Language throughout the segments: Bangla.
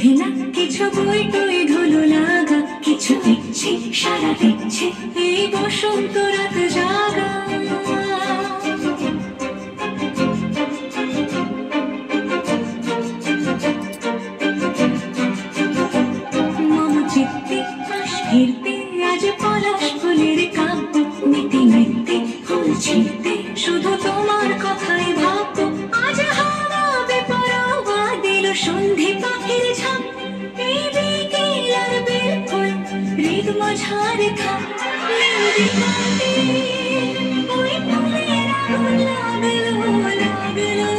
নিভে না, কিছু বই টই ধুলো লাগা, কিছু দিচ্ছে সারা দিচ্ছে এই বসন্ত রাত জাগা। মম চিত্তে পাশ ফিরতে আজ পলাশ ফুলের কাব্য, নীতি নৃত্যে ফুল ছিঁড়তে শুধু তোমার কথাই ভাববো। আজ হাওয়া বেপরোয়া দিল সন্ধে পাখির ঝাঁক, এই বিকেল আর বেফুল হৃদ মাঝারে থাক। ওই ফুলের আগুন লাগলো লাগলো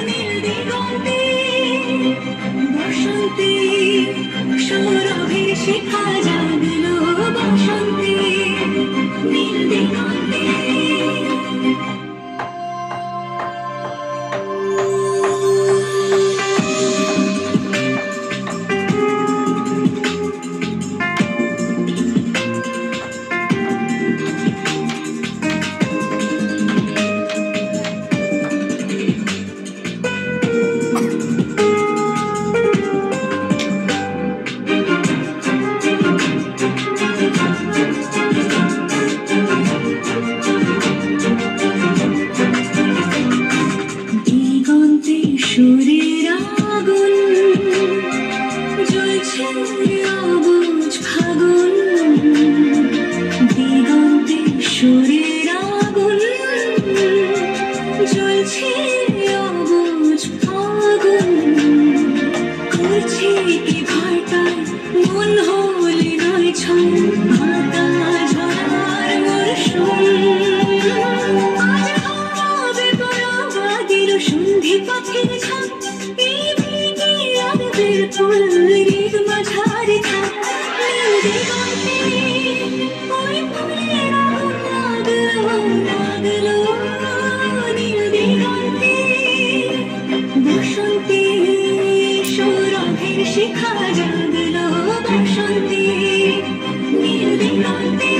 নীল দিগন্তে, বসন্তে সৌরভের শিখা জাগলো, বসন্তে নীল দিগন্তে। সুরের আগুন জ্বলছে অবুঝ ফাগুন, দিগন্তে সুরের আগুন জ্বলছে অবুঝ ফাগুন। করছে কি ভাটায় মন হলে নয় ছয়, ভাটা ঝরার মরশুম। আজ হাওয়া বেপরোয়া দিল সন্ধে পাখির ঝাঁক, এই বিকেল আর বেফুল হৃদ মাঝারে থাক। নীল দিগন্তে ওই ফুলের আগুন লাগলো লাগলো নীল দিগন্তে, বসন্তে সৌরভের শিখা জাগলো, বসন্তে নীল দিগন্তে।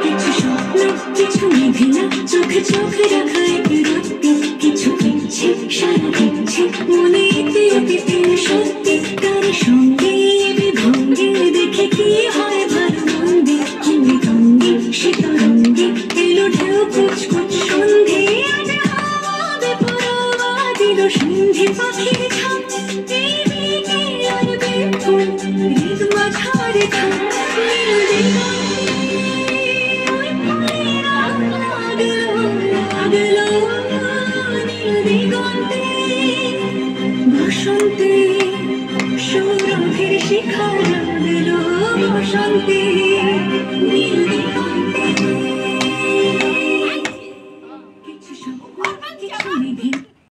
কিছু স্বপ্ন কিছু নিভে না, চোখে চোখে রাখা এক রক্ত, কিছু দিচ্ছে সারা দিচ্ছে মনে এতে অতীতের সত্যি। তার সঙ্গে বিভঙ্গে দেখে কি হয় ভালো মন্দে, অমৃতঙ্গে শীতরঙ্গে এলো ঢেউ কুচকুচ সন্ধে। আজ হাওয়া বেপরোয়া দিল সন্ধে পাখির ঝাঁক, এই বিকেল আর বেফুল হৃদ মাঝারে থাক। নীল দিগন্তে ওই ফুলের আগুন লাগলো লাগলো নীল দিগন্তে, বসন্তে সৌরভের শিখা জাগলো, বসন্তে।